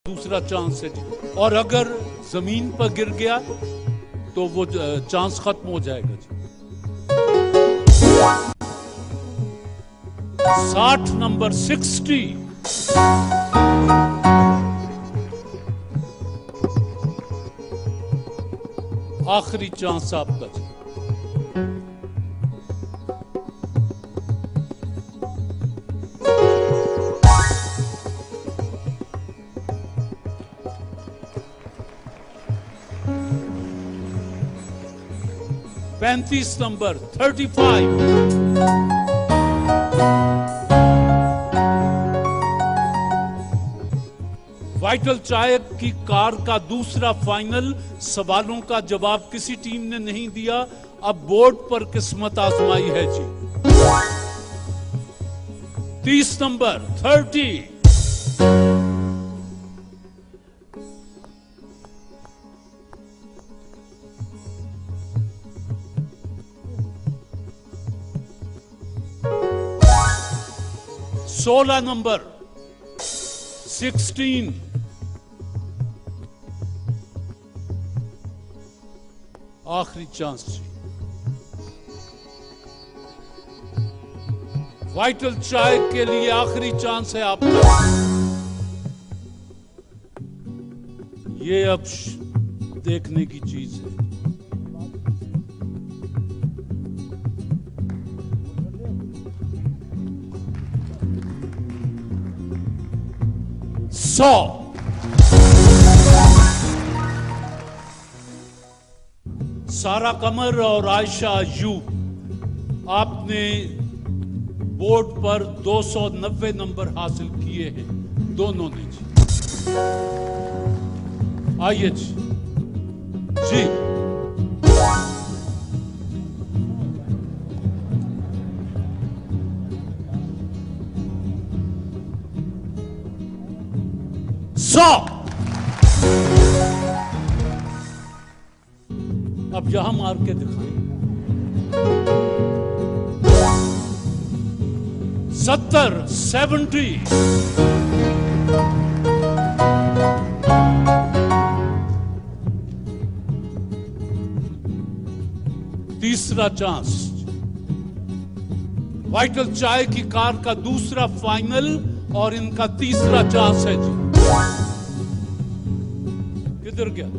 दूसरा चांस है जी। और अगर जमीन पर गिर गया तो वो चांस खत्म हो जाएगा जी। 60 नंबर 60। आखिरी चांस आपका जी। पैंतीस नंबर 35। वाइटल चाय की कार का दूसरा फाइनल। सवालों का जवाब किसी टीम ने नहीं दिया। अब बोर्ड पर किस्मत आजमाई है जी। 30 नंबर 30। सोलह नंबर 16। आखिरी चांस जी। वाइटल चाय के लिए आखिरी चांस है आपका। ये अब देखने की चीज है। सौ। सारा कमर और आयशा अयूब, आपने बोर्ड पर 290 नंबर हासिल किए हैं दोनों ने जी। आइए जी। जी 100। अब यहां मार के दिखाएं। 70। तीसरा चांस। वाइटल चाय की कार का दूसरा फाइनल और इनका तीसरा चांस है जी। किधर गया?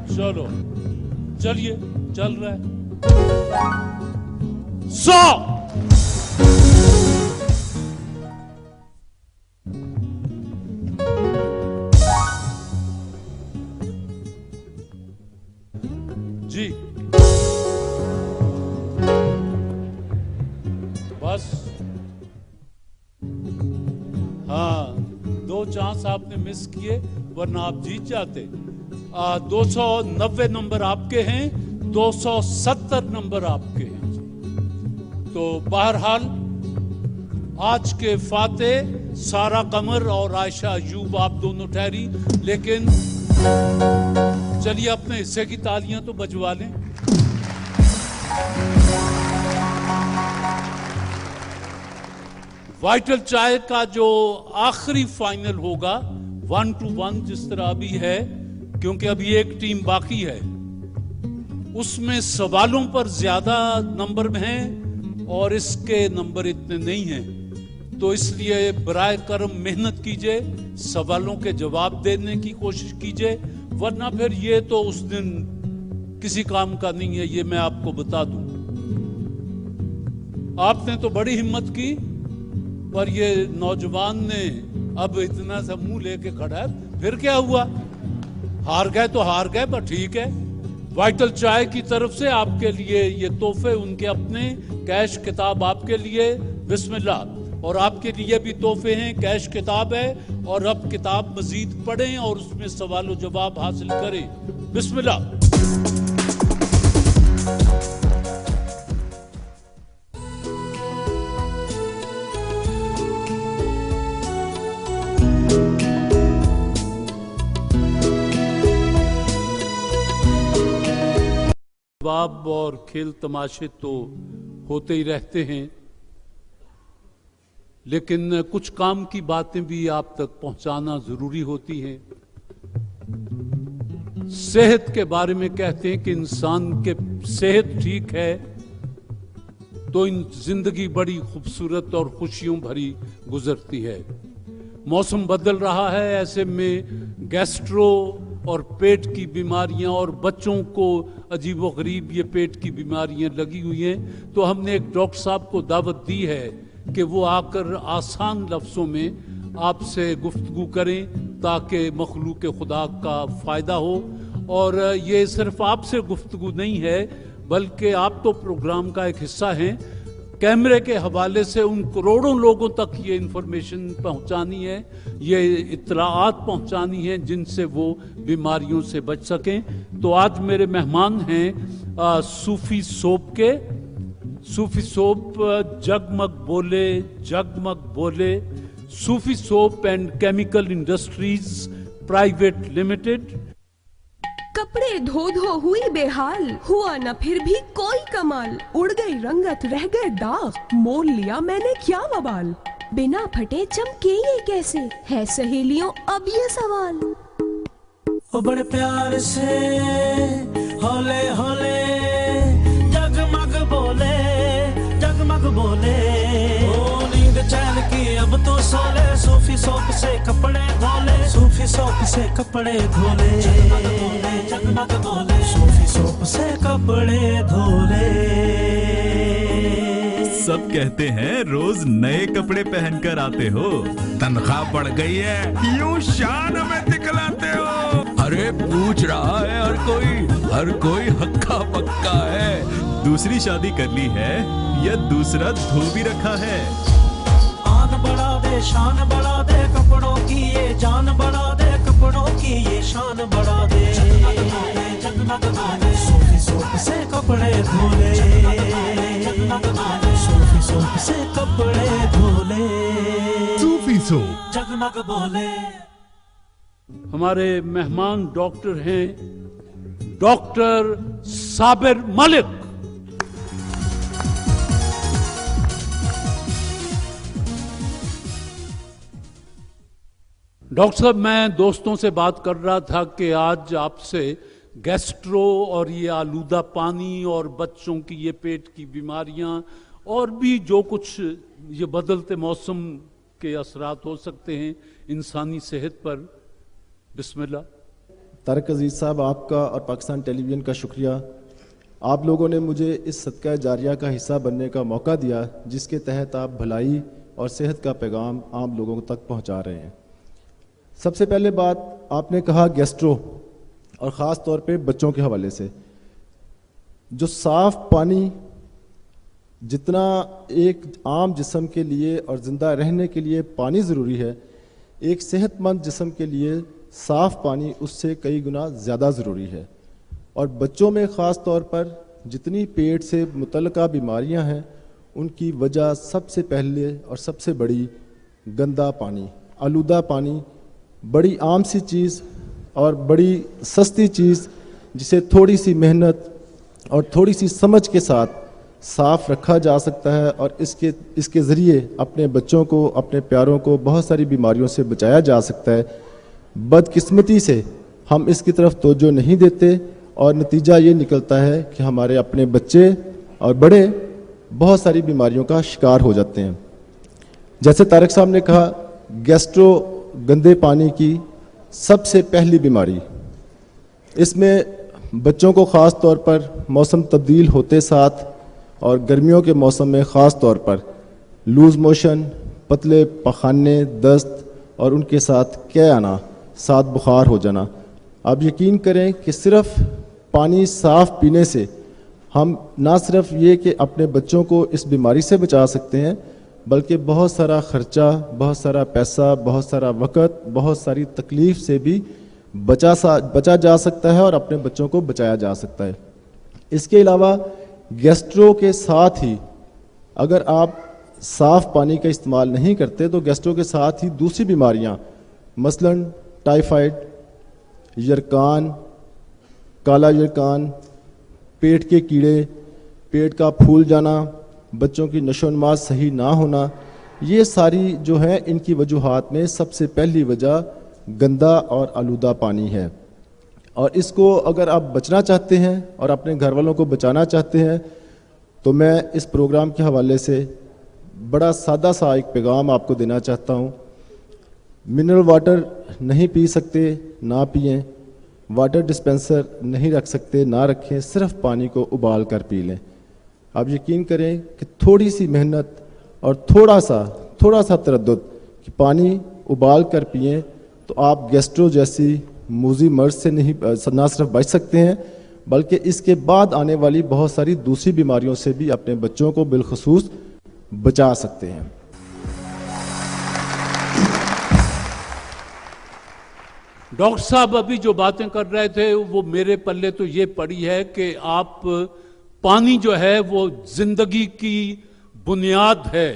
चलो चलिए, चल रहा है। 100। जी बस। हाँ, 2 चांस आपने मिस किए, वरना आप जीत जाते। 290 नंबर आपके हैं, 270 नंबर आपके हैं। तो बहरहाल आज के फाते सारा कमर और आयशा अयूब आप दोनों ठहरी। लेकिन चलिए अपने हिस्से की तालियां तो बजवा लें। वाइटल चाय का जो आखिरी फाइनल होगा 1 to 1 जिस तरह अभी है, क्योंकि अभी एक टीम बाकी है, उसमें सवालों पर ज्यादा नंबर में हैं और इसके नंबर इतने नहीं हैं। तो इसलिए बराए करम मेहनत कीजिए, सवालों के जवाब देने की कोशिश कीजिए, वरना फिर ये तो उस दिन किसी काम का नहीं है, ये मैं आपको बता दूं। आपने तो बड़ी हिम्मत की, पर ये नौजवान ने अब इतना सा मुंह लेके खड़ा है। फिर क्या हुआ? हार गए तो हार गए, पर ठीक है। वाइटल चाय की तरफ से आपके लिए ये तोहफे, उनके अपने कैश किताब आपके लिए, बिस्मिल्लाह। और आपके लिए भी तोहफे हैं, कैश किताब है। और अब किताब मजीद पढ़ें और उसमें सवाल जवाब हासिल करें। बिस्मिल्लाह। जवाब और खेल तमाशे तो होते ही रहते हैं। लेकिन कुछ काम की बातें भी आप तक पहुंचाना जरूरी होती हैं। सेहत के बारे में कहते हैं कि इंसान के सेहत ठीक है तो इन जिंदगी बड़ी खूबसूरत और खुशियों भरी गुजरती है। मौसम बदल रहा है, ऐसे में गैस्ट्रो और पेट की बीमारियां और बच्चों को अजीबोगरीब ये पेट की बीमारियां लगी हुई हैं। तो हमने एक डॉक्टर साहब को दावत दी है कि वो आकर आसान लफ्ज़ों में आपसे गुफ्तगू करें ताकि मखलूक खुदा का फ़ायदा हो। और ये सिर्फ आपसे गुफ्तगू नहीं है बल्कि आप तो प्रोग्राम का एक हिस्सा हैं। कैमरे के हवाले से उन करोड़ों लोगों तक ये इंफॉर्मेशन पहुंचानी है, ये इत्तलाआत पहुंचानी है जिनसे वो बीमारियों से बच सकें। तो आज मेरे मेहमान हैं सूफी सोप के। सूफी सोप जगमग बोले Sufi soap and chemical industries private limited. कपड़े धो धो हुई बेहाल, हुआ न फिर भी कोई कमाल। उड़ गई रंगत रह गए दाग, मोल लिया मैंने क्या बवाल। बिना फटे चमके ये कैसे, है सहेलियों अब ये सवाल। ओ बड़े प्यार से होले होले जगमग बोले ओ नींद चैन की अब तो सोले। सूफी सोप से कपड़े धोले, सूफी सोप से कपड़े धोले, जगमग बोले सूफी सोप से कपड़े धोले। सब कहते हैं रोज नए कपड़े पहनकर आते हो, तनख्वाह बढ़ गई है यूं शान में दिखलाते हो। अरे पूछ रहा है हर कोई हक्का पक्का है। दूसरी शादी कर ली है या दूसरा धोबी रखा है। आन बढ़ा दे शान बढ़ा दे कपड़ों की ये जान बढ़ा दे, कपड़ों की ये शान बढ़ा दे। जगमग बोले सूफी सोप से कपड़े धोले, जगमग बोले सूफी सोप से कपड़े धोले। सूफी सोप जगमग बोले। हमारे मेहमान डॉक्टर हैं डॉक्टर साबिर मलिक। डॉक्टर साहब, मैं दोस्तों से बात कर रहा था कि आज आपसे गैस्ट्रो और ये आलूदा पानी और बच्चों की ये पेट की बीमारियां और भी जो कुछ ये बदलते मौसम के असरात हो सकते हैं इंसानी सेहत पर। बिस्मिल्लाह। तारिक अजीज़ साहब, आपका और पाकिस्तान टेलीविज़न का शुक्रिया। आप लोगों ने मुझे इस सदका जारिया का हिस्सा बनने का मौका दिया जिसके तहत आप भलाई और सेहत का पैगाम आम लोगों तक पहुंचा रहे हैं। सबसे पहले बात आपने कहा गैस्ट्रो और ख़ास तौर पे बच्चों के हवाले से। जो साफ़ पानी जितना एक आम जिस्म के लिए और ज़िंदा रहने के लिए पानी ज़रूरी है, एक सेहतमंद जिस्म के लिए साफ़ पानी उससे कई गुना ज़्यादा ज़रूरी है। और बच्चों में ख़ास तौर पर जितनी पेट से मुतल्लिका बीमारियां हैं उनकी वजह सबसे पहले और सबसे बड़ी गंदा पानी, आलूदा पानी, बड़ी आम सी चीज़ और बड़ी सस्ती चीज़ जिसे थोड़ी सी मेहनत और थोड़ी सी समझ के साथ साफ़ रखा जा सकता है और इसके ज़रिए अपने बच्चों को, अपने प्यारों को बहुत सारी बीमारियों से बचाया जा सकता है। बदकिस्मती से हम इसकी तरफ तवज्जो नहीं देते और नतीजा ये निकलता है कि हमारे अपने बच्चे और बड़े बहुत सारी बीमारियों का शिकार हो जाते हैं। जैसे तारिक साहब ने कहा, गैस्ट्रो गंदे पानी की सबसे पहली बीमारी। इसमें बच्चों को ख़ास तौर पर मौसम तब्दील होते साथ और गर्मियों के मौसम में ख़ास तौर पर लूज़ मोशन, पतले पखाने, दस्त और उनके साथ कै आना, साथ बुखार हो जाना। आप यकीन करें कि सिर्फ़ पानी साफ़ पीने से हम ना सिर्फ ये कि अपने बच्चों को इस बीमारी से बचा सकते हैं बल्कि बहुत सारा ख़र्चा, बहुत सारा पैसा, बहुत सारा वक़्त, बहुत सारी तकलीफ़ से भी बचा जा सकता है और अपने बच्चों को बचाया जा सकता है। इसके अलावा गैस्ट्रो के साथ ही अगर आप साफ़ पानी का इस्तेमाल नहीं करते तो गैस्ट्रो के साथ ही दूसरी बीमारियां मसलन टाइफाइड, यरकान, काला यरकान, पेट के कीड़े, पेट का फूल जाना, बच्चों की नशोन्माद सही ना होना, ये सारी जो है इनकी वजूहात में सबसे पहली वजह गंदा और आलूदा पानी है। और इसको अगर आप बचना चाहते हैं और अपने घर वालों को बचाना चाहते हैं तो मैं इस प्रोग्राम के हवाले से बड़ा सादा सा एक पैगाम आपको देना चाहता हूँ। मिनरल वाटर नहीं पी सकते ना पिएं, वाटर डिस्पेंसर नहीं रख सकते ना रखें, सिर्फ पानी को उबाल कर पी लें। आप यकीन करें कि थोड़ी सी मेहनत और थोड़ा सा तरद्दुद कि पानी उबाल कर पिएं तो आप गैस्ट्रो जैसी मूजी मर्ज से नहीं ना सिर्फ बच सकते हैं बल्कि इसके बाद आने वाली बहुत सारी दूसरी बीमारियों से भी अपने बच्चों को बिलखसूस बचा सकते हैं। डॉक्टर साहब अभी जो बातें कर रहे थे वो मेरे पल्ले तो ये पड़ी है कि आप पानी जो है वो जिंदगी की बुनियाद है।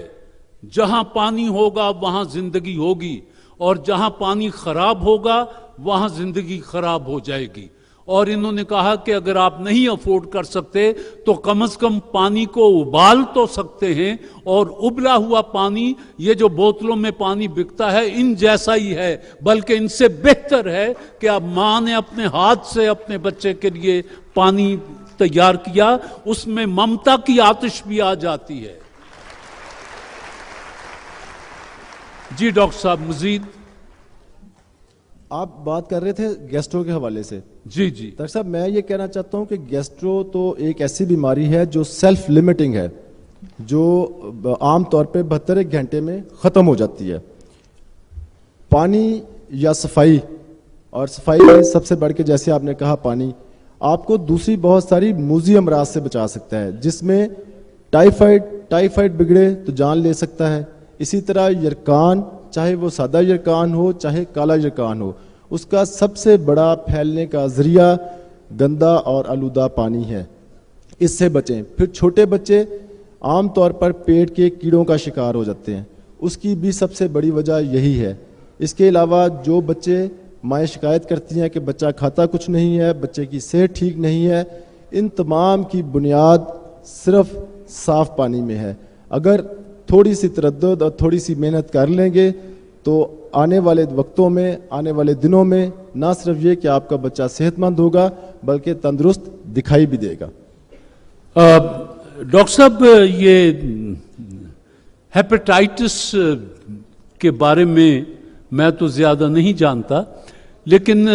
जहां पानी होगा वहां जिंदगी होगी और जहां पानी खराब होगा वहां जिंदगी खराब हो जाएगी। और इन्होंने कहा कि अगर आप नहीं अफोर्ड कर सकते तो कम से कम पानी को उबाल तो सकते हैं, और उबला हुआ पानी ये जो बोतलों में पानी बिकता है इन जैसा ही है, बल्कि इनसे बेहतर है कि आप मां ने अपने हाथ से अपने बच्चे के लिए पानी तैयार किया, उसमें ममता की आतिश भी आ जाती है। जी डॉक्टर साहब मजीद आप बात कर रहे थे गैस्ट्रो के हवाले से। जी जी डॉक्टर साहब मैं ये कहना चाहता हूँ कि गैस्ट्रो तो एक ऐसी बीमारी है जो सेल्फ लिमिटिंग है, जो आम तौर पे 72 घंटे में ख़त्म हो जाती है। पानी या सफाई, और सफाई में सबसे बढ़ के जैसे आपने कहा पानी आपको दूसरी बहुत सारी मूजी अमराज से बचा सकता है, जिसमें टाइफाइड बिगड़े तो जान ले सकता है। इसी तरह यरकान, चाहे वो सादा यरकान हो चाहे काला यरकान हो, उसका सबसे बड़ा फैलने का जरिया गंदा और आलूदा पानी है। इससे बचें। फिर छोटे बच्चे आम तौर पर पेट के कीड़ों का शिकार हो जाते हैं, उसकी भी सबसे बड़ी वजह यही है। इसके अलावा जो बच्चे माएँ शिकायत करती हैं कि बच्चा खाता कुछ नहीं है, बच्चे की सेहत ठीक नहीं है, इन तमाम की बुनियाद सिर्फ साफ पानी में है। अगर थोड़ी सी तरद्दुद और थोड़ी सी मेहनत कर लेंगे तो आने वाले वक्तों में, आने वाले दिनों में ना सिर्फ ये कि आपका बच्चा सेहतमंद होगा बल्कि तंदुरुस्त दिखाई भी देगा। डॉक्टर साहब ये हेपेटाइटिस के बारे में मैं तो ज़्यादा नहीं जानता, लेकिन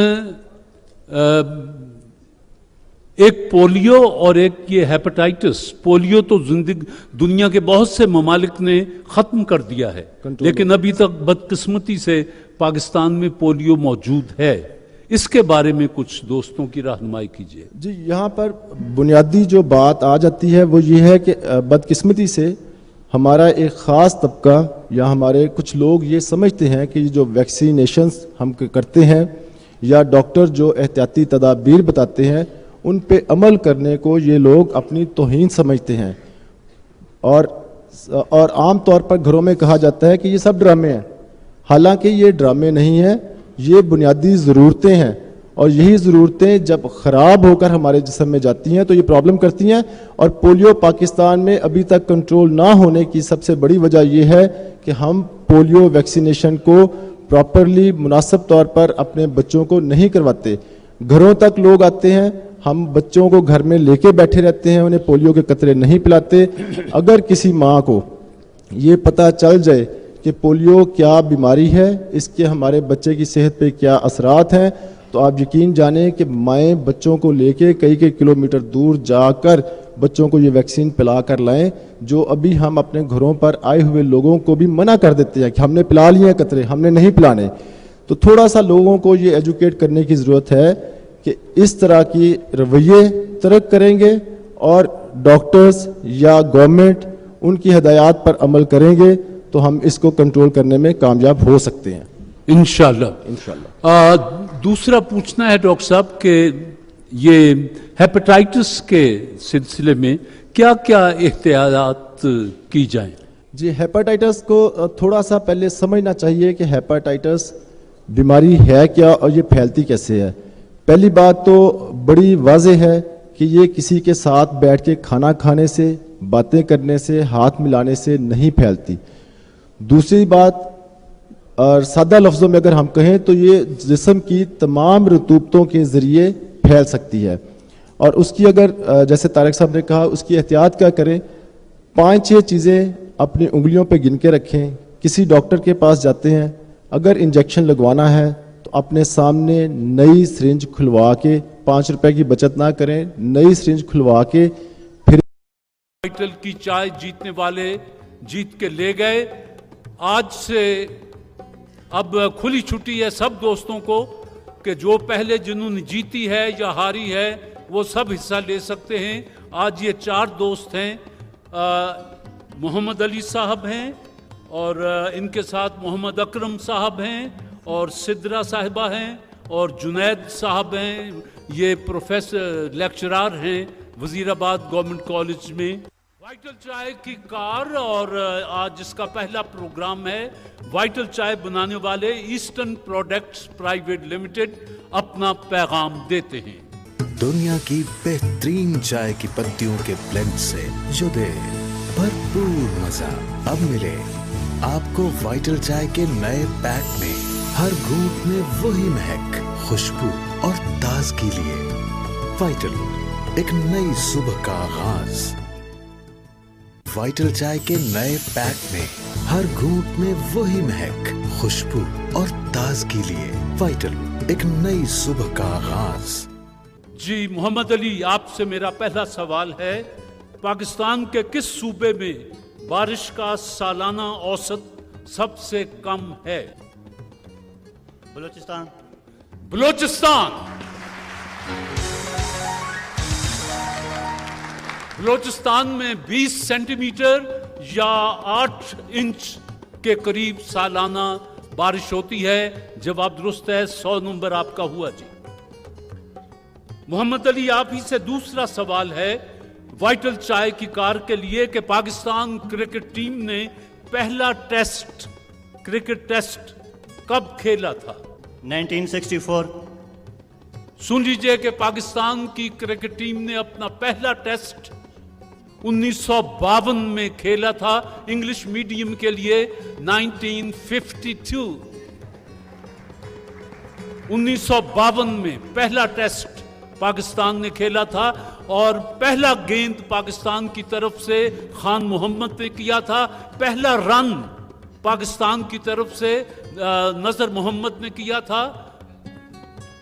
एक पोलियो और एक ये हेपेटाइटिस, पोलियो तो जिंदगी दुनिया के बहुत से ममालिक ने ख़त्म कर दिया है, लेकिन अभी तक बदकिस्मती से पाकिस्तान में पोलियो मौजूद है। इसके बारे में कुछ दोस्तों की रहनुमाई कीजिए। जी, यहाँ पर बुनियादी जो बात आ जाती है वो ये है कि बदकिस्मती से हमारा एक ख़ास तबका या हमारे कुछ लोग ये समझते हैं कि जो वैक्सीनेशंस हम करते हैं या डॉक्टर जो एहतियाती तदाबीर बताते हैं उन पे अमल करने को ये लोग अपनी तौहीन समझते हैं, और आम तौर पर घरों में कहा जाता है कि ये सब ड्रामे हैं। हालांकि ये ड्रामे नहीं हैं, ये बुनियादी ज़रूरतें हैं, और यही ज़रूरतें जब ख़राब होकर हमारे जिस्म में जाती हैं तो ये प्रॉब्लम करती हैं। और पोलियो पाकिस्तान में अभी तक कंट्रोल ना होने की सबसे बड़ी वजह यह है कि हम पोलियो वैक्सीनेशन को प्रॉपरली मुनासिब तौर पर अपने बच्चों को नहीं करवाते। घरों तक लोग आते हैं, हम बच्चों को घर में लेके बैठे रहते हैं, उन्हें पोलियो के कतरे नहीं पिलाते। अगर किसी माँ को ये पता चल जाए कि पोलियो क्या बीमारी है, इसके हमारे बच्चे की सेहत पे क्या असरात हैं, तो आप यकीन जानें कि माएँ बच्चों को लेके कई किलोमीटर दूर जाकर बच्चों को ये वैक्सीन पिला कर लाएं, जो अभी हम अपने घरों पर आए हुए लोगों को भी मना कर देते हैं कि हमने पिला लिए हैं कतरे, हमने नहीं पिलाने। तो थोड़ा सा लोगों को ये एजुकेट करने की ज़रूरत है कि इस तरह की रवैये तर्क करेंगे और डॉक्टर्स या गवर्नमेंट उनकी हिदायत पर अमल करेंगे तो हम इसको कंट्रोल करने में कामयाब हो सकते हैं इंशाल्लाह। दूसरा पूछना है डॉक्टर साहब कि ये हेपेटाइटिस के सिलसिले में क्या क्या एहतियात की जाएं? जी, हेपेटाइटिस को थोड़ा सा पहले समझना चाहिए कि हेपेटाइटिस बीमारी है क्या और ये फैलती कैसे है। पहली बात तो बड़ी वाज़ेह है कि ये किसी के साथ बैठ के खाना खाने से, बातें करने से, हाथ मिलाने से नहीं फैलती। दूसरी बात, और सादा लफ्ज़ों में अगर हम कहें तो ये जिस्म की तमाम रतूबतों के ज़रिए फैल सकती है, और उसकी अगर जैसे तारिक साहब ने कहा उसकी एहतियात क्या करें, 5-6 चीज़ें अपनी उंगलियों पे गिन के रखें। किसी डॉक्टर के पास जाते हैं, अगर इंजेक्शन लगवाना है तो अपने सामने नई सिरिंज खुलवा के, 5 रुपए की बचत ना करें, नई सिरिंज खुलवा के फिर वाइटल की चाय जीतने वाले जीत के ले गए। आज से अब खुली छुट्टी है सब दोस्तों को कि जो पहले जिन्होंने जीती है या हारी है वो सब हिस्सा ले सकते हैं। आज ये 4 दोस्त हैं, मोहम्मद अली साहब हैं और इनके साथ मोहम्मद अकरम साहब हैं और सिद्रा साहिबा हैं और जुनैद साहब हैं। ये प्रोफेसर लेक्चरर हैं वजीराबाद गवर्नमेंट कॉलेज में। वाइटल चाय की कार और आज इसका पहला प्रोग्राम है। वाइटल चाय बनाने वाले ईस्टर्न प्रोडक्ट्स प्राइवेट लिमिटेड अपना पैगाम देते हैं। दुनिया की बेहतरीन चाय की पत्तियों के ब्लेंड से जो दे भरपूर मजा, अब मिले आपको वाइटल चाय के नए पैक में। हर घूंट में वही महक, खुशबू और ताजगी लिए। वाइटल, एक नई सुबह का आगाज। वाइटल चाय के नए पैक में हर घूंट में वही महक, खुशबू और ताजगी लिए। वाइटल, एक नई सुबह का आगाज। जी मोहम्मद अली, आपसे मेरा पहला सवाल है, पाकिस्तान के किस सूबे में बारिश का सालाना औसत सबसे कम है? बलूचिस्तान। बलूचिस्तान। बलूचिस्तान में 20 सेंटीमीटर या 8 इंच के करीब सालाना बारिश होती है। जवाब दुरुस्त है, 100 नंबर आपका हुआ जी। मोहम्मद अली, आप ही से दूसरा सवाल है वाइटल चाय की कार के लिए कि पाकिस्तान क्रिकेट टीम ने पहला टेस्ट, क्रिकेट टेस्ट कब खेला था? 1964। सुन लीजिए कि पाकिस्तान की क्रिकेट टीम ने अपना पहला टेस्ट 1952 में खेला था। इंग्लिश मीडियम के लिए 1952। 1952 में पहला टेस्ट पाकिस्तान ने खेला था और पहला गेंद पाकिस्तान की तरफ से खान मोहम्मद ने किया था। पहला रन पाकिस्तान की तरफ से नजर मोहम्मद ने किया था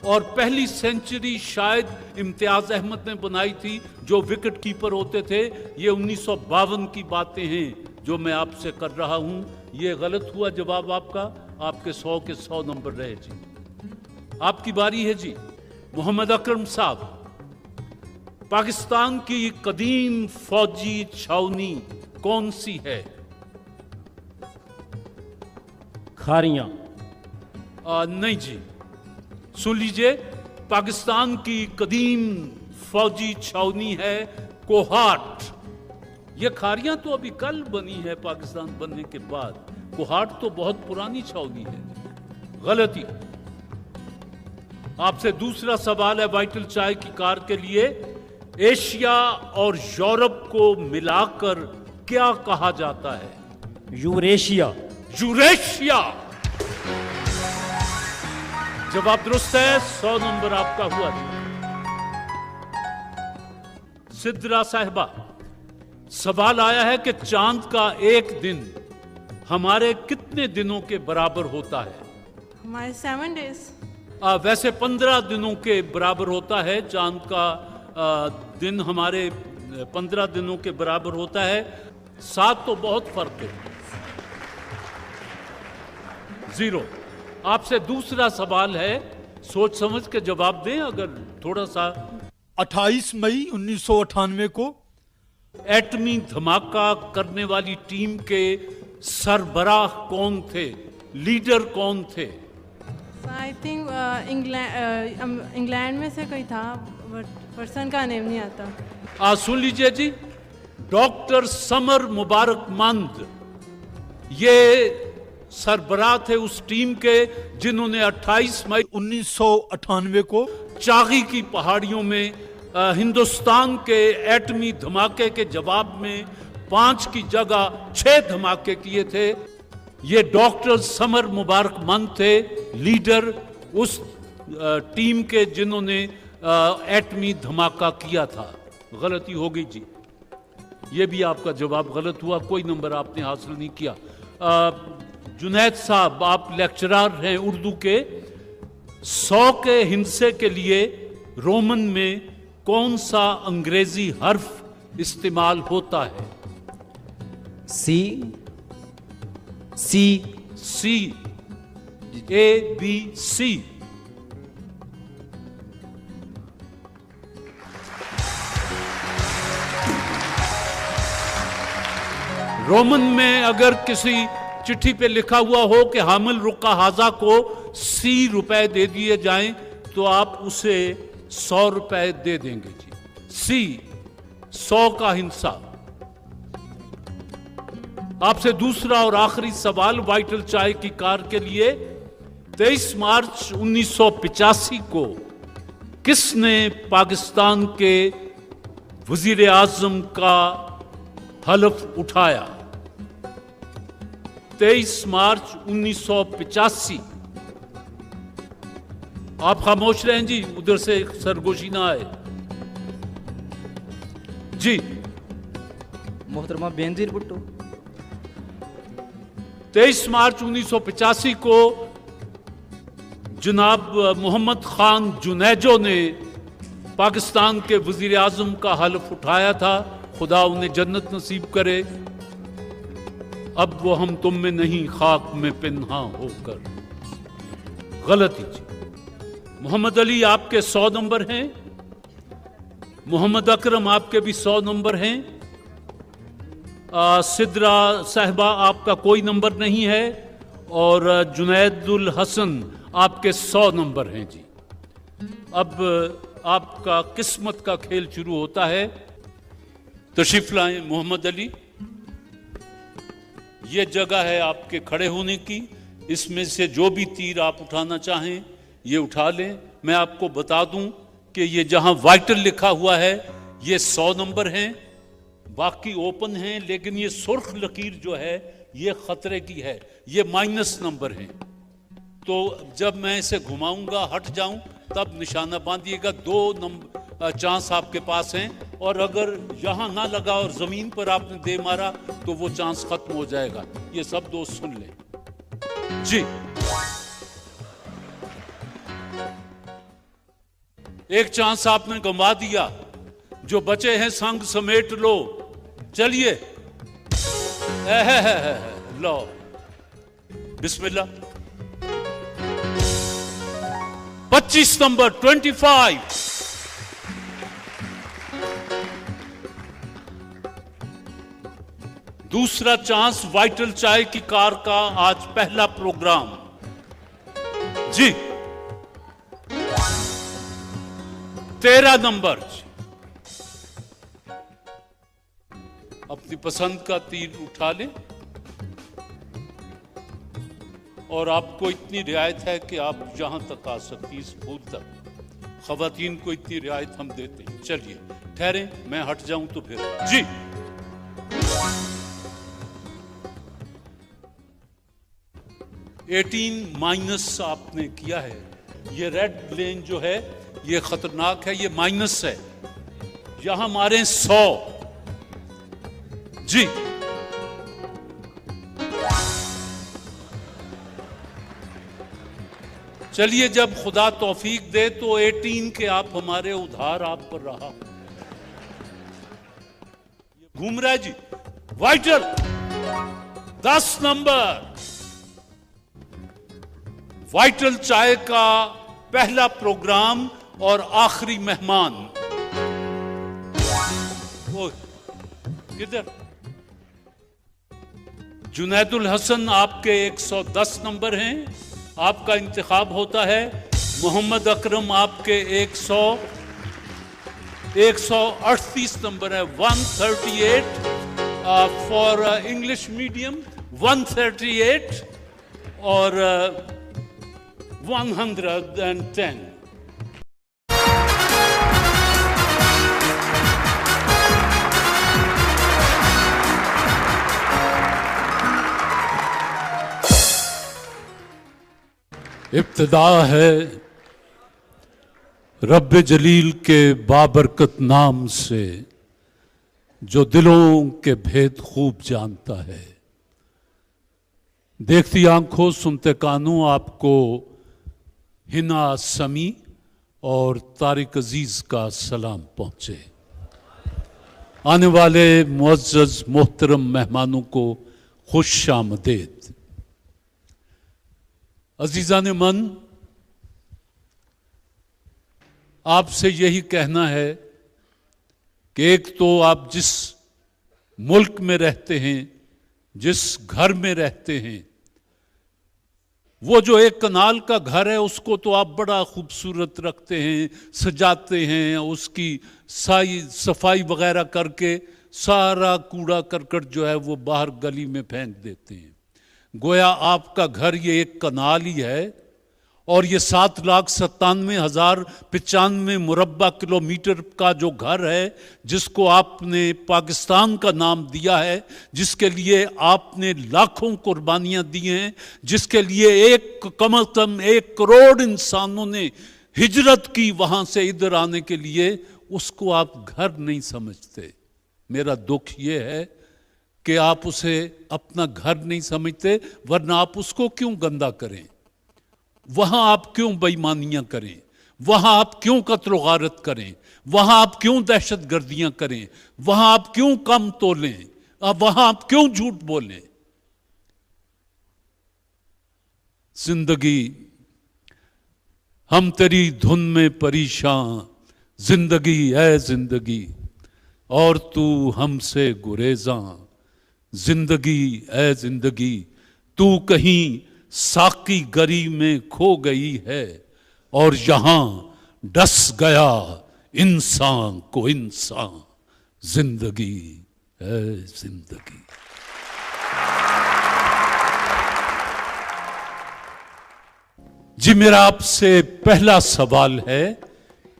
और पहली सेंचुरी शायद इम्तियाज अहमद ने बनाई थी जो विकेट कीपर होते थे। ये 1952 की बातें हैं जो मैं आपसे कर रहा हूं। ये गलत हुआ जवाब आपका, आपके 100 के 100 नंबर रहे जी। आपकी बारी है जी। मोहम्मद अकरम साहब, पाकिस्तान की कदीम फौजी छावनी कौन सी है? खारियां। नहीं जी, सुन लीजिए, पाकिस्तान की कदीम फौजी छावनी है कोहाट। ये खारियां तो अभी कल बनी है पाकिस्तान बनने के बाद, कोहाट तो बहुत पुरानी छावनी है। गलती। आपसे दूसरा सवाल है वाइटल चाय की कार के लिए, एशिया और यूरोप को मिलाकर क्या कहा जाता है? यूरेशिया। यूरेशिया। जवाब दुरुस्त है, 100 नंबर आपका हुआ। सिद्रा साहिबा, सवाल आया है कि चांद का एक दिन हमारे कितने दिनों के बराबर होता है? हमारे 7 days। वैसे 15 दिनों के बराबर होता है। चांद का दिन हमारे 15 दिनों के बराबर होता है। 7 तो बहुत फर्क है। 0। आपसे दूसरा सवाल है, सोच समझ के जवाब दें अगर थोड़ा सा। 28 मई 1998 को एटमी धमाका करने वाली टीम के सरबराह कौन थे, लीडर कौन थे? आई थिंक इंग्लैंड में से कोई था, बट पर्सन का नेम नहीं आता। सुन लीजिए जी, डॉक्टर समर मुबारक मंद ये सरबराह थे उस टीम के जिन्होंने 28 मई 1998 को चागी की पहाड़ियों में हिंदुस्तान के एटमी धमाके के जवाब में 5 की जगह 6 धमाके किए थे। ये डॉक्टर समर मुबारक मन थे, लीडर उस टीम के जिन्होंने एटमी धमाका किया था। गलती हो गई जी, ये भी आपका जवाब गलत हुआ, कोई नंबर आपने हासिल नहीं किया। जुनैद साहब, आप लेक्चरर हैं उर्दू के, 100 के हिंसे के लिए रोमन में कौन सा अंग्रेजी हर्फ इस्तेमाल होता है? सी ABC। रोमन में अगर किसी चिट्ठी पे लिखा हुआ हो कि हामिल रुक्का हाजा को 100 रुपए दे दिए जाएं, तो आप उसे 100 रुपए दे देंगे जी। 100 का हिंसा। आपसे दूसरा और आखिरी सवाल वाइटल चाय की कार के लिए। 23 मार्च 1985 को किसने पाकिस्तान के वजीर आजम का हलफ उठाया? 23 मार्च 1985। आप खामोश रहें जी, उधर से सरगोशी ना आए जी। मोहतरमा बेनजीर भुट्टो। 23 मार्च 1985 को जनाब मोहम्मद खान जुनैजो ने पाकिस्तान के वजीर आजम का हलफ उठाया था। खुदा उन्हें जन्नत नसीब करे। अब वो हम तुम में नहीं, खाक में पिन्हा होकर। गलती जी। मोहम्मद अली आपके 100 नंबर हैं, मोहम्मद अकरम आपके भी 100 नंबर हैं, सिद्रा साहिबा आपका कोई नंबर नहीं है, और जुनैदुल हसन आपके 100 नंबर हैं जी। अब आपका किस्मत का खेल शुरू होता है। तशरीफ लाएं मोहम्मद अली। ये जगह है आपके खड़े होने की। इसमें से जो भी तीर आप उठाना चाहें ये उठा लें। मैं आपको बता दूं कि ये जहां वाइटल लिखा हुआ है ये 100 नंबर हैं, बाकी ओपन हैं, लेकिन ये सुर्ख लकीर जो है ये खतरे की है, ये माइनस नंबर हैं। तो जब मैं इसे घुमाऊंगा, हट जाऊं, तब निशाना बांधिएगा। 2 नंबर चांस आपके पास हैं, और अगर यहां ना लगा और जमीन पर आपने दे मारा तो वो चांस खत्म हो जाएगा। ये सब दोस्त सुन लें जी। एक चांस आपने गंवा दिया, जो बचे हैं संग समेट लो। चलिए, लो, बिस्मिल्लाह। 25 नंबर 25। दूसरा चांस वाइटल चाय की कार का आज पहला प्रोग्राम जी। 13 नंबर। अपनी पसंद का तीर उठा लें, और आपको इतनी रियायत है कि आप जहां तक आ सकती, इस फूल तक खवातीन को इतनी रियायत हम देते हैं। चलिए ठहरें, मैं हट जाऊं तो फिर जी। -18 आपने किया है। ये रेड लेन जो है ये खतरनाक है, ये माइनस है। यहां मारे 100 जी। चलिए, जब खुदा तौफीक दे तो 18 के आप हमारे उधार आप पर रहा। घूम रहा है जी वाइटल। 10 नंबर। वाइटल चाय का पहला प्रोग्राम और आखिरी मेहमान। किधर? जुनैदुल हसन आपके 110 नंबर हैं। आपका इंतखाब होता है। मोहम्मद अकरम आपके 138 नंबर है। 138 फॉर इंग्लिश मीडियम, 138 और 110। इब्तिदा है रब्बे जलील के बाबरकत नाम से, जो दिलों के भेद खूब जानता है। देखती आंखों सुनते कानों आपको हिना समी और तारिक अजीज का सलाम पहुंचे। आने वाले मुअज़्ज़ज़ मोहतरम मेहमानों को खुश आमदीद। अजीज़ान मन, आपसे यही कहना है कि एक तो आप जिस मुल्क में रहते हैं, जिस घर में रहते हैं, वो जो एक कनाल का घर है उसको तो आप बड़ा खूबसूरत रखते हैं, सजाते हैं, उसकी सफाई वगैरह करके सारा कूड़ा करकट जो है वो बाहर गली में फेंक देते हैं। गोया आपका घर ये एक कनाल ही है और ये 7,97,095 मुरब्बा किलोमीटर का जो घर है, जिसको आपने पाकिस्तान का नाम दिया है, जिसके लिए आपने लाखों कुर्बानियां दी हैं, जिसके लिए कम से कम 1 करोड़ इंसानों ने हिजरत की वहां से इधर आने के लिए, उसको आप घर नहीं समझते। मेरा दुख ये है कि आप उसे अपना घर नहीं समझते, वरना आप उसको क्यों गंदा करें? वहां आप क्यों बेईमानियां करें? वहां आप क्यों कत्ल गारत करें? वहां आप क्यों दहशत गर्दियां करें? वहां आप क्यों कम तोलें? वहां आप क्यों झूठ बोलें? जिंदगी हम तेरी धुन में परेशान, जिंदगी है जिंदगी और तू हमसे गुरेज़ां, जिंदगी है जिंदगी तू कहीं साकी गरी में खो गई है और यहां डस गया इंसान को इंसान, जिंदगी है जिंदगी। जी, मेरा आपसे पहला सवाल है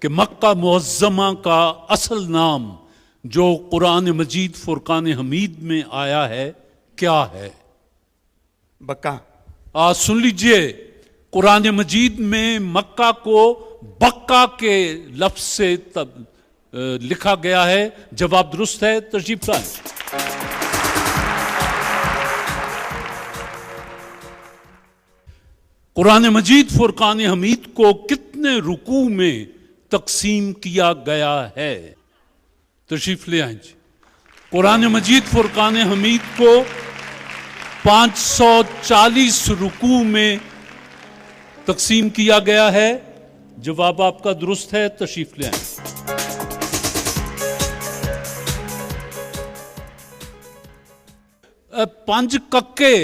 कि मक्का मुअज़्ज़मा का असल नाम जो कुरान मजीद फुरकान हमीद में आया है क्या है? बक्का। सुन लीजिए, कुरान मजीद में मक्का को बक्का के लफ्ज से तब लिखा गया है। जवाब दुरुस्त है, तशरीफ लाएं। कुरान मजीद फुरकान हमीद को कितने रुकू में तकसीम किया गया है? तशरीफ ले आए जी। कुरान मजीद फुरकान हमीद को 540 रुकू में तकसीम किया गया है। जवाब आपका दुरुस्त है, तशरीफ ले आए। पंज कक्के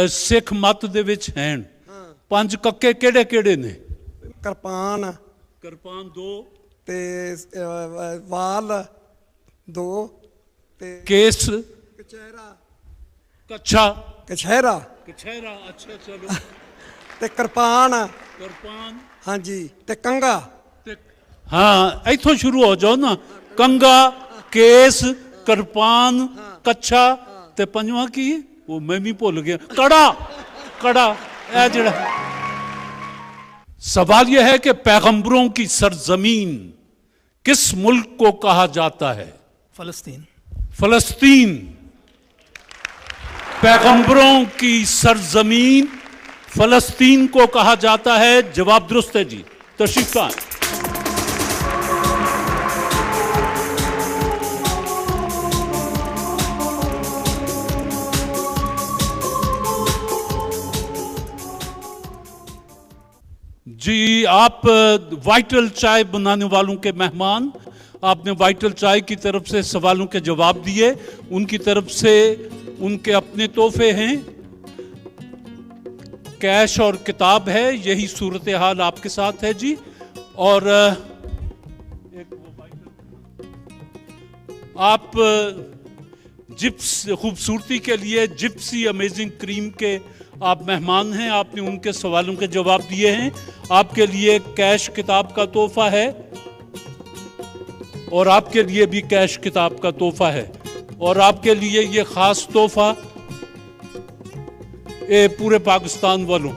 सिख मत दे विच हैं। पंज कक्के केड़े केड़े ने? कृपान, कृपान 2 ते वाल 2 ते केस, कचहरा, कच्छा, कछहरा, कछहरा। अच्छा चलो। ते कृपान, कृपान, हाँ जी, ते कंगा। हाँ, इथों शुरू हो जाओ ना। कंगा, केस, कृपान, कच्छा ते पंजवा की वो मैं भी भुल गया, कड़ा। कड़ा ए जड़ा। सवाल यह है कि पैगंबरों की सरजमीन किस मुल्क को कहा जाता है? फलस्तीन। फलस्तीन पैगंबरों की सरजमीन फलस्तीन को कहा जाता है। जवाब दुरुस्त है जी, तशरीफ लाएं। जी, आप वाइटल चाय बनाने वालों के मेहमान, आपने वाइटल चाय की तरफ से सवालों के जवाब दिए। उनकी तरफ से उनके अपने तोहफे हैं, कैश और किताब है। यही सूरत हाल आपके साथ है जी। और आप जिप्स खूबसूरती के लिए जिप्सी अमेजिंग क्रीम के आप मेहमान हैं। आपने उनके सवालों के जवाब दिए हैं। आपके लिए कैश किताब का तोहफा है और आपके लिए भी कैश किताब का तोहफा है। और आपके लिए ये खास तोहफा पूरे पाकिस्तान वालों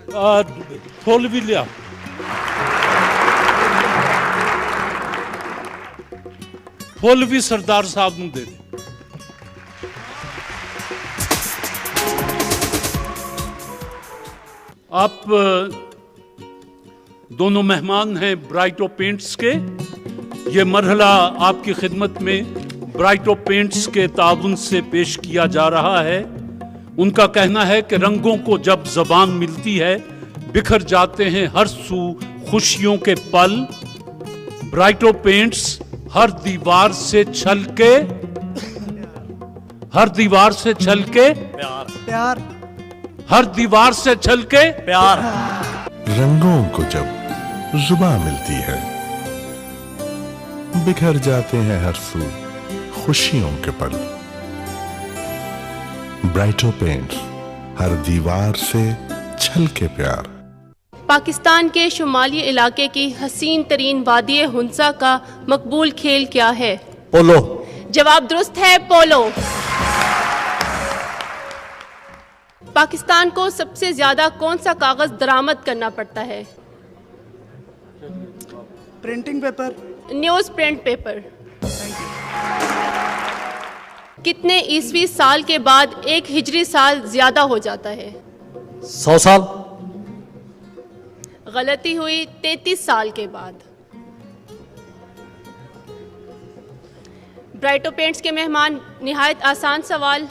फुल भी लिया। फुल भी सरदार साहब नूं दे दे। आप दोनों मेहमान हैं ब्राइटो पेंट्स के। ये मरहला आपकी खिदमत में ब्राइटो पेंट्स के ताउन से पेश किया जा रहा है। उनका कहना है कि रंगों को जब जबान मिलती है बिखर जाते हैं हर सू खुशियों के पल। ब्राइटो पेंट्स हर दीवार से छलके हर दीवार से छलके प्यार हर दीवार से छलके प्यार। रंगों को जब जुबान मिलती है बिखर जाते हैं हर सू खुशियों के पल। ब्राइटो पेंट्स हर दीवार से छलके प्यार। पाकिस्तान के शुमाली इलाके की हसीन तरीन वादी हुंसा का मकबूल खेल क्या है? पोलो। जवाब दुरुस्त है, पोलो। पाकिस्तान को सबसे ज्यादा कौन सा कागज दरामद करना पड़ता है? Printing paper. News print paper. कितने ईस्वी साल के बाद एक हिजरी साल ज्यादा हो जाता है? 100 साल। गलती हुई, 33 साल के बाद। ब्राइटो पेंट्स के मेहमान, निहायत आसान सवाल।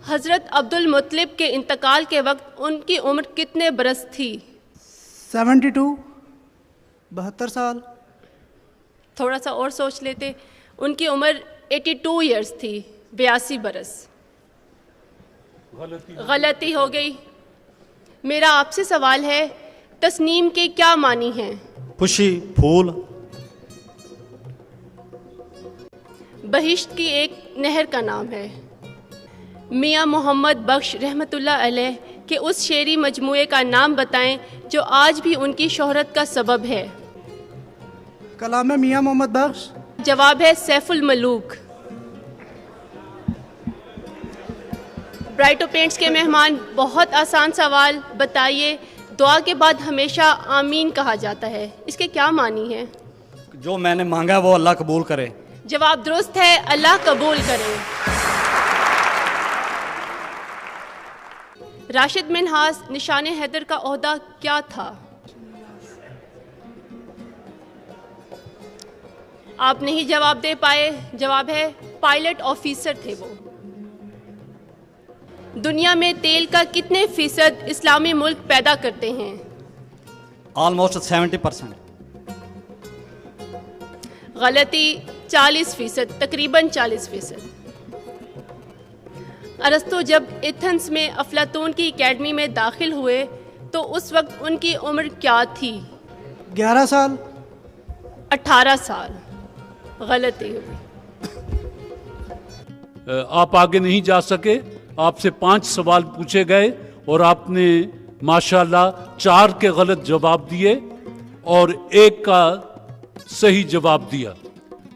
हजरत अब्दुल मुत्तलिब के इंतकाल के वक्त उनकी उम्र कितने बरस थी? 72 72 साल। थोड़ा सा और सोच लेते। उनकी उम्र 82 ईयर्स थी, 82 बरस। गलती हो गई। मेरा आपसे सवाल है, तस्नीम के क्या मानी हैं? खुशी, फूल। बहिश्त की एक नहर का नाम है। मियाँ मोहम्मद बख्श रहमतुल्लाह अलैह के उस शेरी मजमूए का नाम बताएं जो आज भी उनकी शोहरत का सबब है। कलाम मियाँ मोहम्मद बख्श। जवाब है सैफुल मलूक। ब्राइटो पेंट्स के मेहमान, बहुत आसान सवाल बताइए, दुआ के बाद हमेशा आमीन कहा जाता है, इसके क्या मानी है? जो मैंने मांगा वो अल्लाह कबूल करे। जवाब दुरुस्त है, अल्लाह कबूल करे। राशिद मिन्हास निशान हैदर का ओहदा क्या था? आप नहीं जवाब दे पाए। जवाब है पायलट ऑफिसर थे वो। दुनिया में तेल का कितने फीसद इस्लामी मुल्क पैदा करते हैं? ऑलमोस्ट 70%। गलती, 40%, तकरीबन 40%। अरस्तु जब एथेंस में अफलातून की एकेडमी में दाखिल हुए तो उस वक्त उनकी उम्र क्या थी? 11 साल। 18 साल। गलती हुई। आप आगे नहीं जा सके। आपसे 5 सवाल पूछे गए और आपने माशाल्लाह 4 के गलत जवाब दिए और 1 का सही जवाब दिया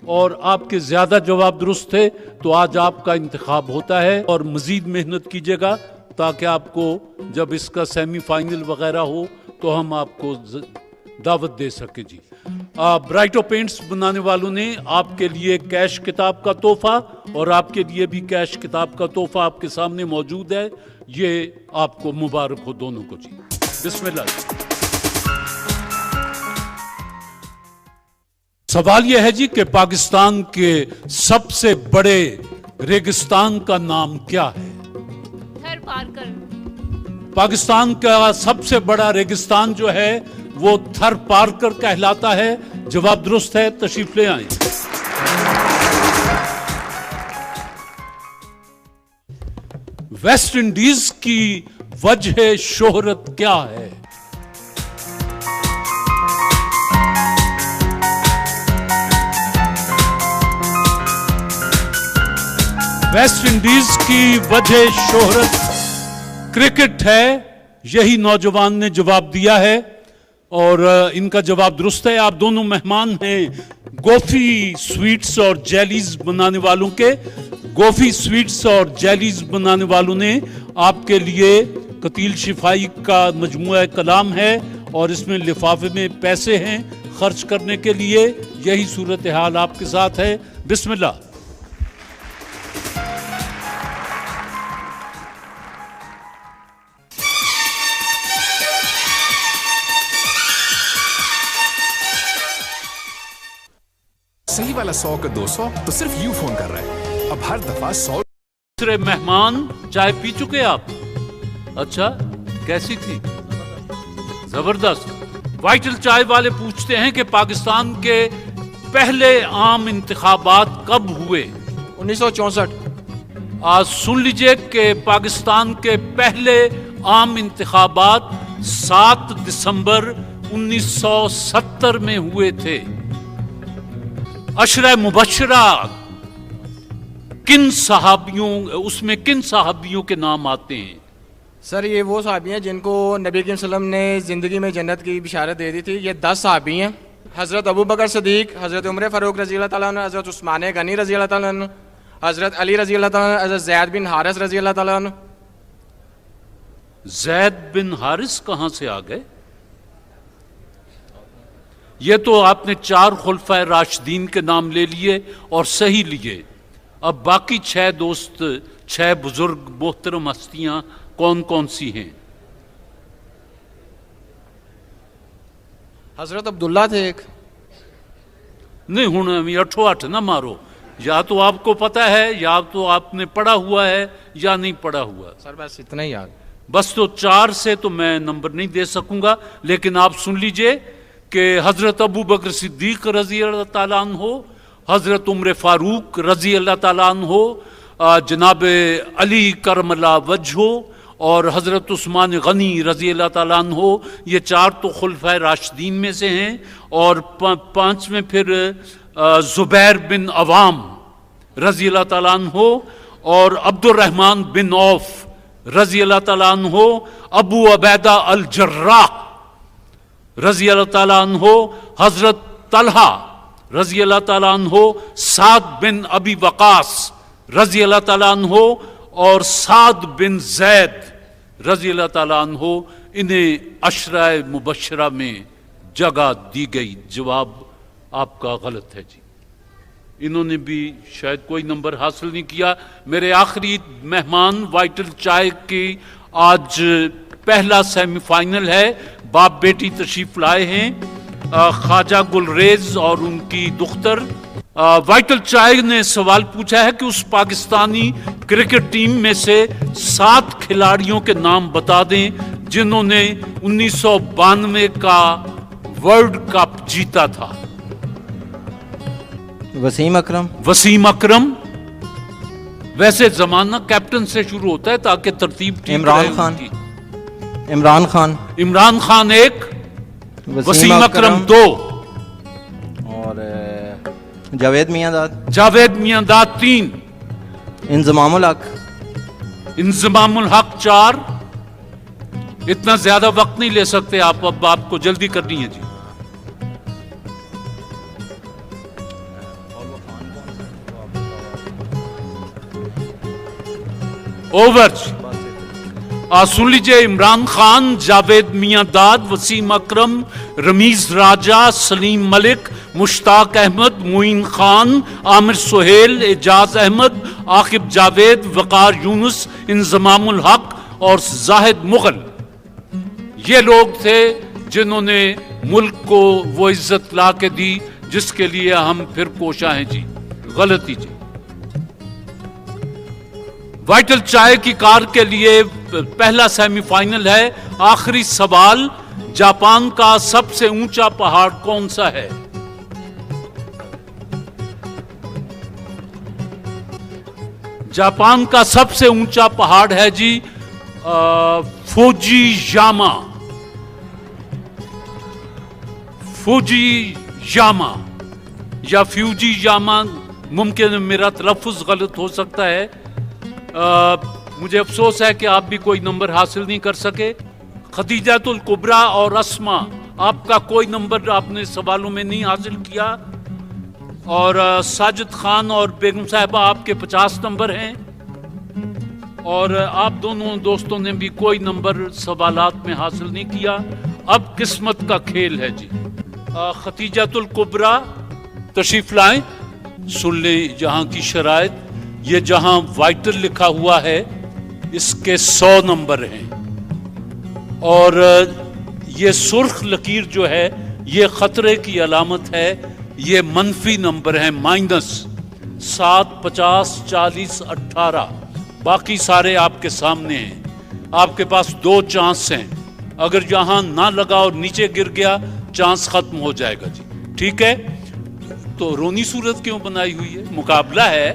और आपके ज्यादा जवाब दुरुस्त थे। तो आज आपका इंतखाब होता है और मजीद मेहनत कीजिएगा ताकि आपको जब इसका सेमीफाइनल वगैरह हो तो हम आपको दावत दे सके। जी, ब्राइटो पेंट्स बनाने वालों ने आपके लिए कैश किताब का तोहफा और आपके लिए भी कैश किताब का तोहफा आपके सामने मौजूद है। ये आपको मुबारक हो दोनों को। जी, बिस्मिल्लाह। सवाल यह है जी कि पाकिस्तान के सबसे बड़े रेगिस्तान का नाम क्या है? थर पारकर। पाकिस्तान का सबसे बड़ा रेगिस्तान जो है वो थर पारकर कहलाता है। जवाब दुरुस्त है, तशरीफ ले आए। वेस्ट इंडीज की वजह शोहरत क्या है? वेस्ट इंडीज की वजह शोहरत क्रिकेट है। यही नौजवान ने जवाब दिया है और इनका जवाब दुरुस्त है। आप दोनों मेहमान हैं गोफी स्वीट्स और जेलीज बनाने वालों के। गोफी स्वीट्स और जेलीज बनाने वालों ने आपके लिए कतील शिफाई का मजमुआ कलाम है और इसमें लिफाफे में पैसे हैं खर्च करने के लिए। यही सूरत हाल आपके साथ है। बिस्मिल्लाह। सही वाला 100 का 200 तो सिर्फ यू फोन कर रहा है। अब हर दफा 100। दूसरे मेहमान, चाय पी चुके आप? अच्छा, कैसी थी? जबरदस्त। वाइटल चाय वाले पूछते हैं कि पाकिस्तान के पहले आम इंतखाबात कब हुए? 1964। आज सुन लीजिए कि पाकिस्तान के पहले आम इंतखाबात 7 दिसंबर 1970 में हुए थे। अशरा मुबशरा किन सहाबियों, उसमें किन सहाबियों के नाम आते हैं? सर ये वो सहाबी हैं जिनको नबी करीम सल्लल्लाहु अलैहि वसल्लम ने ज़िंदगी में जन्नत की बिशारत दे दी थी। ये 10 सहाबी हैं। हज़रत अबू बकर सदीक, हज़रत उमर फ़ारूक रज़ी अल्लाह ताला अन्हु, हज़रत उस्मान गनी रज़ी अल्लाह ताला अन्हु, हज़रत अली रज़ी अल्लाह ताला अन्हु, हज़रत ज़ैद बिन हारिस रज़ी अल्लाह ताला अन्हु। ज़ैद बिन हारिस कहाँ से आ गए? ये तो आपने 4 खुलफाए राशिदीन के नाम ले लिए और सही लिए। अब बाकी 6 दोस्त, 6 बुजुर्ग मोहतरम हस्तियां कौन कौन सी हैं? हज़रत अब्दुल्ला थे एक। नहीं, हुण अठो अठ ना मारो। या तो आपको पता है या तो आपने पढ़ा हुआ है या नहीं पढ़ा हुआ। सर बस इतना ही याद। बस तो 4 से तो मैं नंबर नहीं दे सकूंगा, लेकिन आप सुन लीजिए कि हज़रत अबू बकर सिद्दीक रज़ी अल्लाह ताला अन्हो, हज़रत उमर फ़ारूक रज़ी अल्लाह ताला अन्हो, जनाब अली करमला वजहो और हज़रत उस्मान गनी रज़ी अल्लाह ताला अन्हो, ये 4 तो खुलफाए राशिदीन में से हैं। और 5 में फिर ज़ुबैर बिन अवाम रज़ी अल्लाह ताला अन्हो और अब्दुर्रहमान बिन औफ रज़ी अल्लाह ताला अन्हो, अबू अबैदा अल जर्राह रज़ी अल्लाह ताला अन्हो, हज़रत तलहा रज़ी अल्लाह ताला अन्हो, साद बिन अबी वकास रज़ी अल्लाह ताला अन्हो और साद बिन जैद रज़ी अल्लाह ताला अन्हो। इन्हें अशराए मुबशरा में जगह दी गई। जवाब आपका गलत है जी। इन्होंने भी शायद कोई नंबर हासिल नहीं किया। मेरे आखिरी मेहमान वाइटल चाय की आज पहला सेमीफाइनल है। बाप बेटी तशरीफ लाए हैं, ख्वाजा गुलरेज और उनकी दुख्तर। वाइटल चाय ने सवाल पूछा है कि उस पाकिस्तानी क्रिकेट टीम में से 7 खिलाड़ियों के नाम बता दें जिन्होंने 1992 का वर्ल्ड कप जीता था। वसीम अकरम। वसीम अकरम। वैसे जमाना कैप्टन से शुरू होता है ताकि तरतीब ठीक इमरान खान। इमरान खान। इमरान खान 1, वसीम अकरम 2 और जावेद मियांदाद। जावेद मियांदाद 3, इंजमामुल हक। इंजमामुल हक 4। इतना ज्यादा वक्त नहीं ले सकते आप, अब आपको जल्दी करनी है जी। ओवर। सुन लीजिए, इमरान खान, जावेद मियांदाद, वसीम अकरम, रमीज राजा, सलीम मलिक, मुश्ताक अहमद, मुइन खान, आमिर सुहेल, एजाज अहमद, आकिब जावेद, वकार यूनुस, इंजमामुल हक और जाहिद मुगल। ये लोग थे जिन्होंने मुल्क को वो इज्जत ला के दी जिसके लिए हम फिर कोशा हैं जी। गलती जी। वाइटल चाय की कार के लिए पहला सेमीफाइनल है। आखिरी सवाल, जापान का सबसे ऊंचा पहाड़ कौन सा है? जापान का सबसे ऊंचा पहाड़ है जी फुजीयामा। फुजीयामा या फ्यूजीयामा, मुमकिन मेरा तलफ़्फ़ुज़ गलत हो सकता है। मुझे अफसोस है कि आप भी कोई नंबर हासिल नहीं कर सके। खदीजातुल कुबरा और अस्मा, आपका कोई नंबर आपने सवालों में नहीं हासिल किया। और साजिद खान और बेगम साहिबा, आपके 50 नंबर हैं। और आप दोनों दोस्तों ने भी कोई नंबर सवालात में हासिल नहीं किया। अब किस्मत का खेल है जी। खतीजातुल कुबरा तशरीफ लाएं, सुन लें यहाँ की शराइत। ये जहाँ वाइटल लिखा हुआ है इसके 100 नंबर हैं और ये सुर्ख लकीर जो है ये खतरे की अलामत है। ये मनफी नंबर है, -7, 50, 40, 18। बाकी सारे आपके सामने हैं। आपके पास 2 चांस हैं। अगर यहां ना लगा और नीचे गिर गया चांस खत्म हो जाएगा जी। ठीक है, तो रोनी सूरत क्यों बनाई हुई है? मुकाबला है,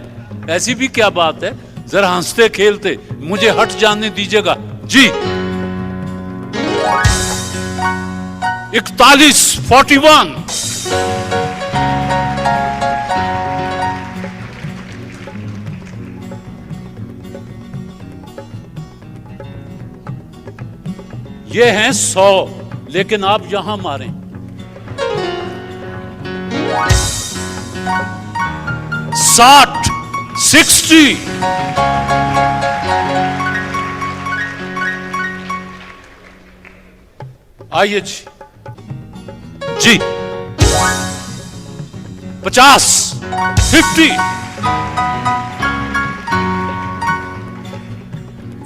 ऐसी भी क्या बात है? जरा हंसते खेलते मुझे हट जाने दीजिएगा जी। 41, 41। ये हैं 100, लेकिन आप यहां मारें। 60, 60। आइए जी जी। 50, 50।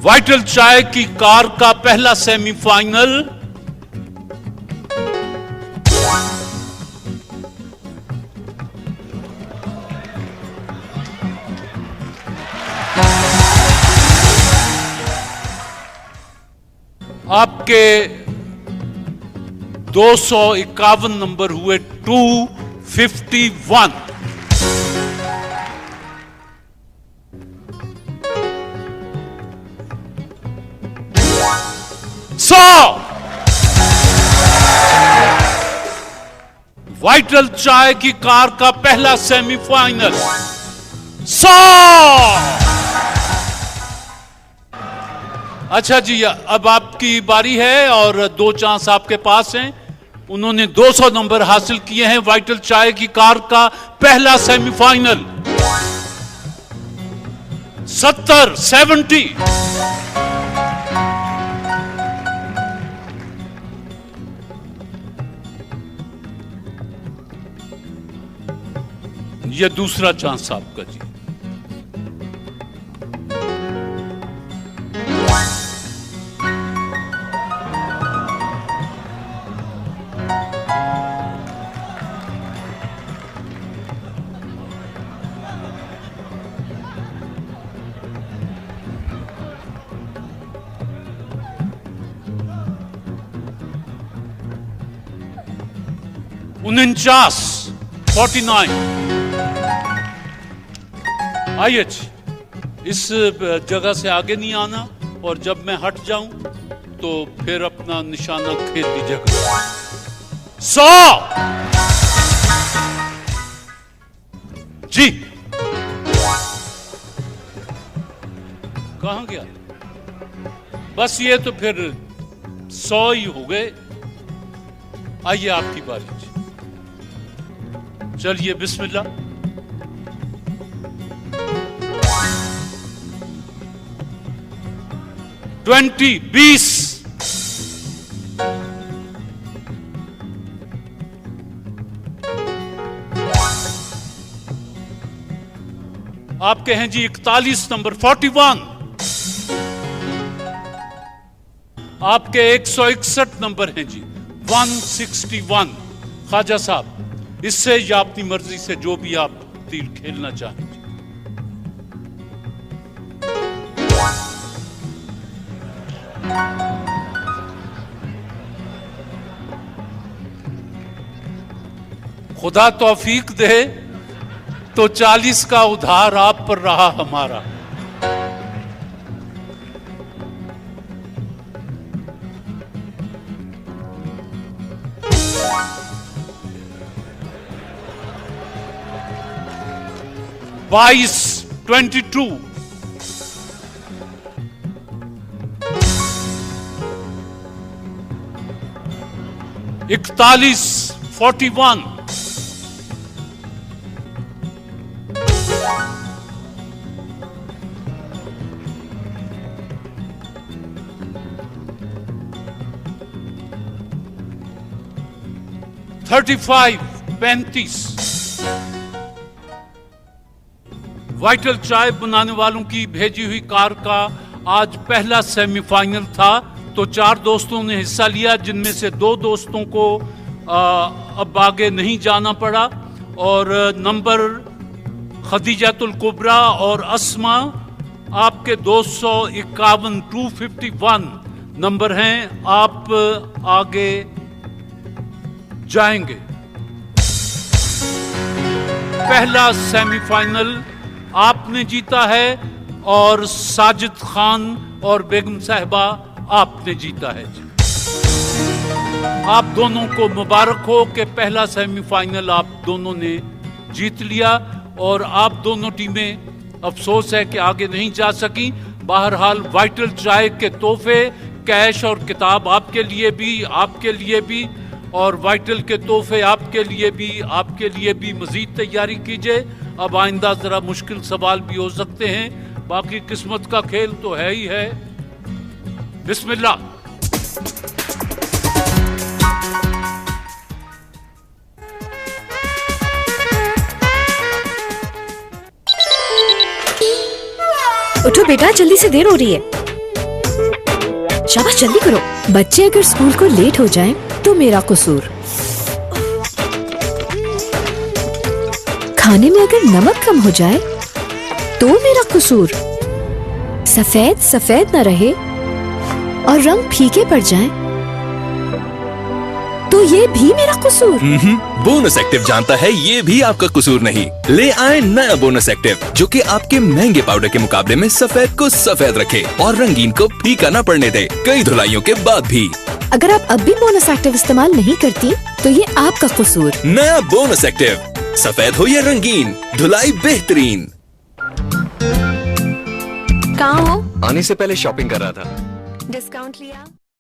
वाइटल चाय की कार का पहला सेमीफाइनल आपके 251 नंबर हुए 251। वाइटल चाय की कार का पहला सेमीफाइनल 100। अच्छा जी, अब आपकी बारी है और 2 चांस आपके पास हैं। उन्होंने 200 नंबर हासिल किए हैं। वाइटल चाय की कार का पहला सेमीफाइनल 70, 70। ये दूसरा चांस आपका जी। उनचास, 49। आइए जी, इस जगह से आगे नहीं आना और जब मैं हट जाऊं तो फिर अपना निशाना खेल लीजिएगा। 100 जी। कहां गया? बस ये तो फिर 100 ही हो गए। आइए आपकी बारी जी। चलिए बिस्मिल्लाह। ट्वेंटी, 20। आपके हैं जी 41 नंबर, 41। आपके 161 नंबर हैं जी, 161। ख्वाजा साहब, इससे या अपनी मर्जी से जो भी आप तीर खेलना चाहें। खुदा तौफीक दे तो 40 का उधार आप पर रहा हमारा। बाईस, 22। 41, 41। 35 वाइटल चाय बनाने वालों की भेजी हुई कार का आज पहला सेमीफाइनल था। तो 4 दोस्तों ने हिस्सा लिया, जिनमें से 2 दोस्तो51 को अब आगे नहीं जाना पड़ा और नंबर खदीजातुल कुबरा और अस्मा आपके 251 नंबर हैं, आप आगे जाएंगे। पहला सेमीफाइनल आपने जीता है और साजिद खान और बेगम साहिबा आपने जीता है। आप दोनों को मुबारक हो कि पहला सेमीफाइनल आप दोनों ने जीत लिया और आप दोनों टीमें अफसोस है कि आगे नहीं जा सकी। बहरहाल वाइटल चाय के तोहफे, कैश और किताब आपके लिए भी और वाइटल के तोहफे आपके लिए भी मजीद तैयारी कीजिए। अब आइंदा जरा मुश्किल सवाल भी हो सकते हैं, बाकी किस्मत का खेल तो है ही है। बिस्मिल्लाह। उठो बेटा, जल्दी से देर हो रही है। शाबाश, जल्दी करो। बच्चे अगर स्कूल को लेट हो जाएं, तो मेरा कसूर। खाने में अगर नमक कम हो जाए तो मेरा कसूर। सफेद न रहे और रंग फीके पड़ जाएं, तो ये भी मेरा कसूर। बोनस एक्टिव जानता है ये भी आपका कसूर नहीं। ले आए नया बोनस एक्टिव, जो कि आपके महंगे पाउडर के मुकाबले में सफेद को सफेद रखे और रंगीन को फीका न पड़ने दे, कई धुलाइयों के बाद भी। अगर आप अब भी बोनस एक्टिव इस्तेमाल नहीं करती, तो ये आपका कसूर। नया बोनस एक्टिव, सफेद हो या रंगीन, धुलाई बेहतरीन। कहाँ हो? आने से पहले शॉपिंग कर रहा था। डिस्काउंट लिया?